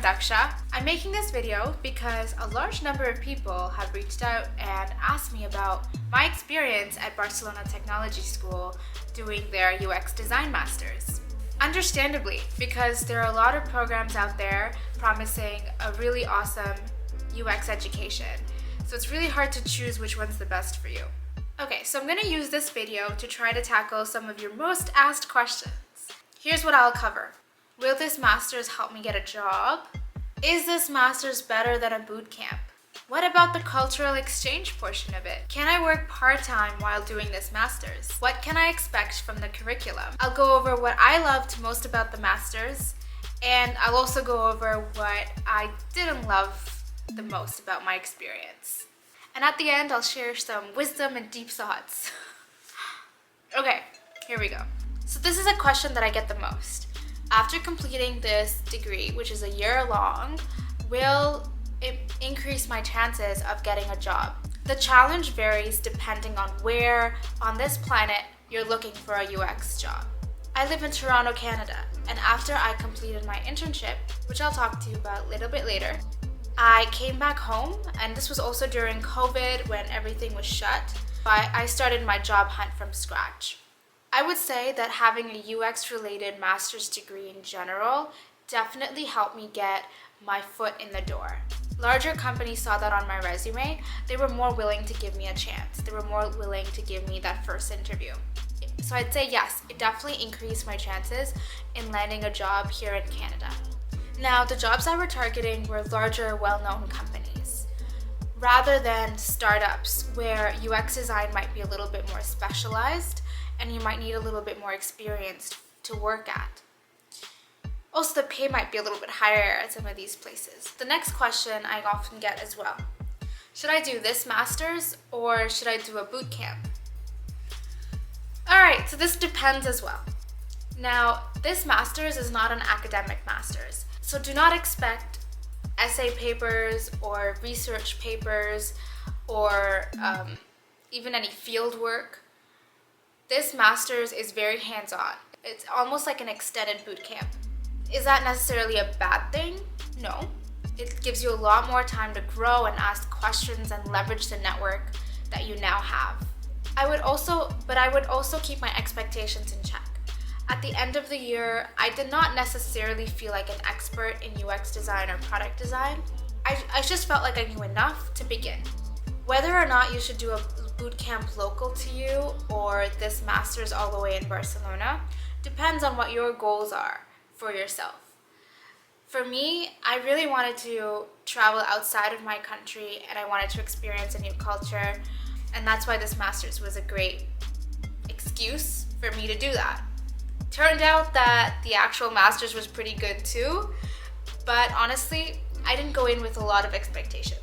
Daksha. I'm making this video because a large number of people have reached out and asked me about my experience at Barcelona Technology School doing their UX Design Masters. Understandably, because there are a lot of programs out there promising a really awesome UX education. So it's really hard to choose which one's the best for you. Okay, so I'm going to use this video to try to tackle some of your most asked questions. Here's what I'll cover. Will this master's help me get a job? Is this master's better than a boot camp? What about the cultural exchange portion of it? Can I work part-time while doing this master's? What can I expect from the curriculum? I'll go over what I loved most about the master's, and I'll also go over what I didn't love the most about my experience. And at the end, I'll share some wisdom and deep thoughts. Okay, here we go. So this is a question that I get the most. After completing this degree, which is a year long, will it increase my chances of getting a job? The challenge varies depending on where on this planet you're looking for a UX job. I live in Toronto, Canada, and after I completed my internship, which I'll talk to you about a little bit later, I came back home, and this was also during COVID when everything was shut. I started my job hunt from scratch. I would say that having a UX-related master's degree in general definitely helped me get my foot in the door. Larger companies saw that on my resume. They were more willing to give me a chance. They were more willing to give me that first interview. So I'd say yes, it definitely increased my chances in landing a job here in Canada. Now, the jobs I were targeting were larger, well-known companies, rather than startups where UX design might be a little bit more specialized and you might need a little bit more experience to work at. Also, the pay might be a little bit higher at some of these places. The next question I often get as well: should I do this master's or should I do a boot camp? Alright, so this depends as well. Now, this master's is not an academic master's, so do not expect essay papers or research papers or even any field work. This master's is very hands-on. It's almost like an extended boot camp. Is that necessarily a bad thing? No. It gives you a lot more time to grow and ask questions and leverage the network that you now have. I would also keep my expectations in check. At the end of the year, I did not necessarily feel like an expert in UX design or product design. I just felt like I knew enough to begin. Whether or not you should do a boot camp local to you or this master's all the way in Barcelona depends on what your goals are for yourself. For me, I really wanted to travel outside of my country and I wanted to experience a new culture, and that's why this master's was a great excuse for me to do that. Turned out that the actual master's was pretty good too, but honestly, I didn't go in with a lot of expectations.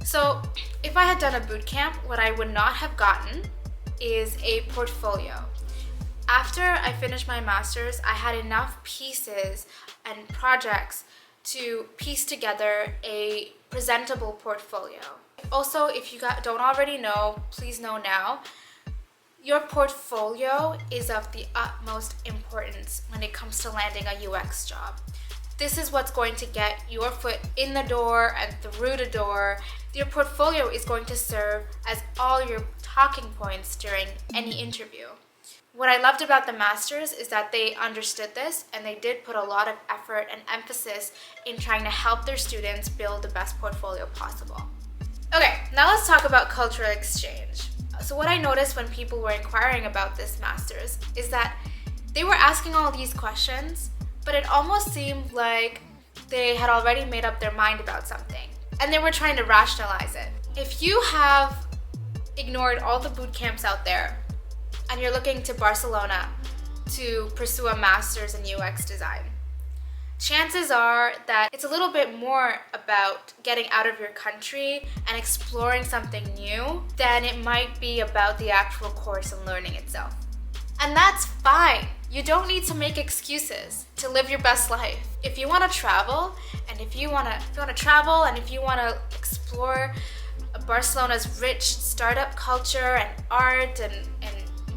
So if I had done a boot camp, what I would not have gotten is a portfolio. After I finished my master's, I had enough pieces and projects to piece together a presentable portfolio. Also, if you don't already know, please know now, your portfolio is of the utmost importance when it comes to landing a UX job. This is what's going to get your foot in the door and through the door. Your portfolio is going to serve as all your talking points during any interview. What I loved about the Masters is that they understood this and they did put a lot of effort and emphasis in trying to help their students build the best portfolio possible. Okay, now let's talk about cultural exchange. So what I noticed when people were inquiring about this Masters is that they were asking all these questions, but it almost seemed like they had already made up their mind about something, and they were trying to rationalize it. If you have ignored all the boot camps out there, and you're looking to Barcelona to pursue a master's in UX design, chances are that it's a little bit more about getting out of your country and exploring something new than it might be about the actual course and learning itself. And that's fine. You don't need to make excuses to live your best life. If you want to travel, and if you want to explore Barcelona's rich startup culture and art and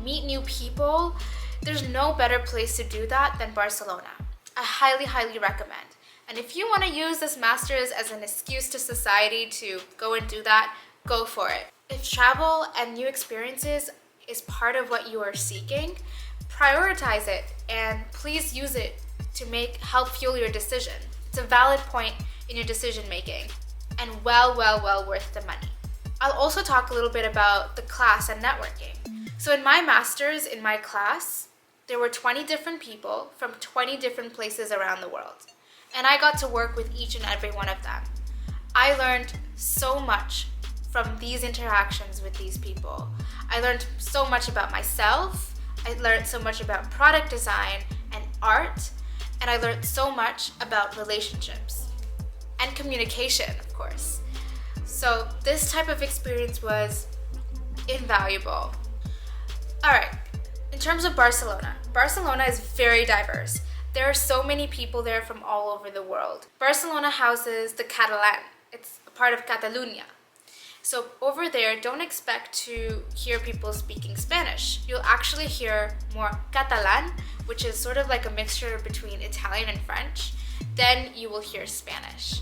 meet new people, there's no better place to do that than Barcelona. I highly, highly recommend. And if you want to use this master's as an excuse to society to go and do that, go for it. If travel and new experiences is part of what you are seeking, prioritize it and please use it to help fuel your decision. It's a valid point in your decision making and well worth the money. I'll also talk a little bit about the class and networking. So in my master's, in my class, there were 20 different people from 20 different places around the world. And I got to work with each and every one of them. I learned so much from these interactions with these people. I learned so much about myself. I learned so much about product design and art. And I learned so much about relationships and communication, of course. So this type of experience was invaluable. All right, in terms of Barcelona, Barcelona is very diverse. There are so many people there from all over the world. Barcelona houses the Catalan. It's a part of Catalonia. So over there, don't expect to hear people speaking Spanish. You'll actually hear more Catalan, which is sort of like a mixture between Italian and French. Then you will hear Spanish.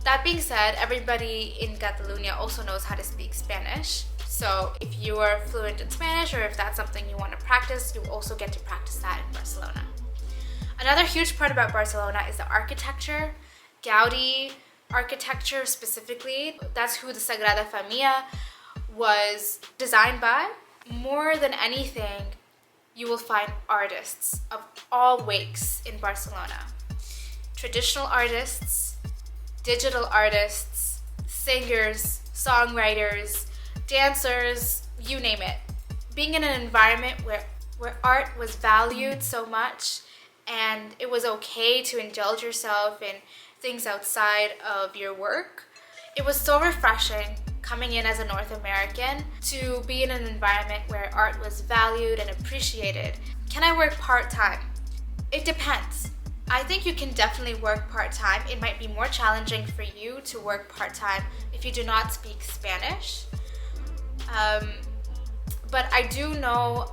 That being said, everybody in Catalonia also knows how to speak Spanish. So if you are fluent in Spanish or if that's something you want to practice, you also get to practice that in Barcelona. Another huge part about Barcelona is the architecture. Gaudi architecture specifically, that's who the Sagrada Familia was designed by. More than anything, you will find artists of all wakes in Barcelona. Traditional artists, digital artists, singers, songwriters, dancers, you name it. Being in an environment where art was valued so much and it was okay to indulge yourself in things outside of your work, it was so refreshing coming in as a North American to be in an environment where art was valued and appreciated. Can I work part-time? It depends. I think you can definitely work part-time. It might be more challenging for you to work part-time if you do not speak Spanish. But I do know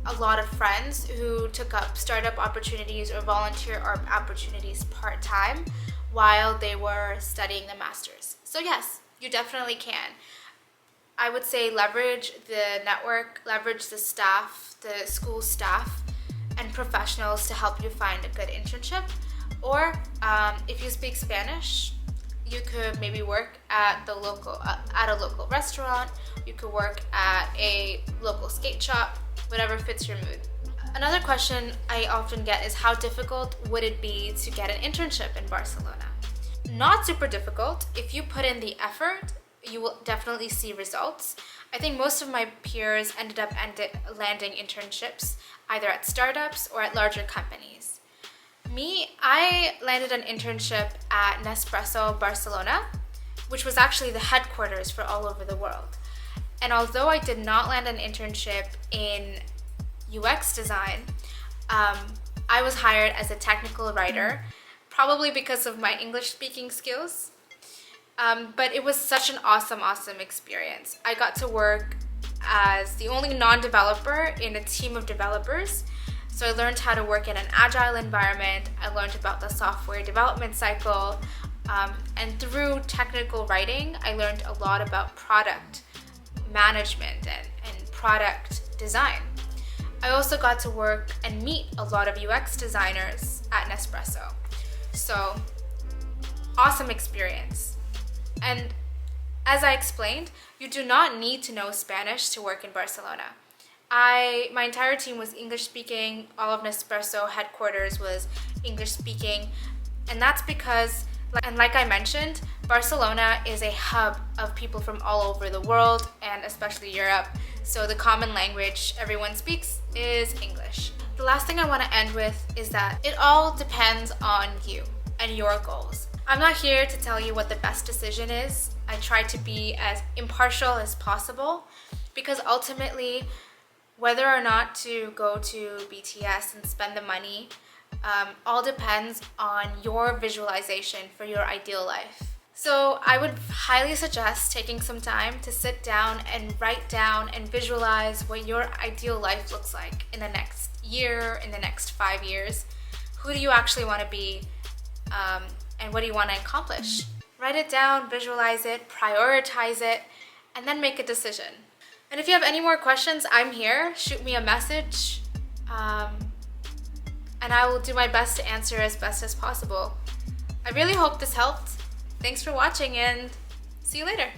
a lot of friends who took up startup opportunities or volunteer opportunities part-time while they were studying the master's. So yes, you definitely can. I would say leverage the network, leverage the staff, the school staff, and professionals to help you find a good internship. Or if you speak Spanish, you could maybe work at a local restaurant. You could work at a local skate shop, whatever fits your mood. Another question I often get is how difficult would it be to get an internship in Barcelona? Not super difficult. If you put in the effort, you will definitely see results. I think most of my peers ended up landing internships either at startups or at larger companies. Me, I landed an internship at Nespresso Barcelona, which was actually the headquarters for all over the world. And although I did not land an internship in UX design, I was hired as a technical writer, probably because of my English speaking skills. But it was such an awesome experience. I got to work as the only non-developer in a team of developers. So I learned how to work in an agile environment. I learned about the software development cycle. And through technical writing, I learned a lot about product management and product design. I also got to work and meet a lot of UX designers at Nespresso. So, awesome experience. And as I explained, you do not need to know Spanish to work in Barcelona. My entire team was English speaking. All of Nespresso headquarters was English speaking. And that's because, like I mentioned, Barcelona is a hub of people from all over the world and especially Europe. So the common language everyone speaks is English. The last thing I want to end with is that it all depends on you and your goals. I'm not here to tell you what the best decision is. I try to be as impartial as possible because ultimately, whether or not to go to BTS and spend the money all depends on your visualization for your ideal life. So I would highly suggest taking some time to sit down and write down and visualize what your ideal life looks like in the next year, in the next 5 years. Who do you actually want to be and what do you want to accomplish? Write it down, visualize it, prioritize it, and then make a decision. And if you have any more questions, I'm here. Shoot me a message, and I will do my best to answer as best as possible. I really hope this helped. Thanks for watching, and see you later.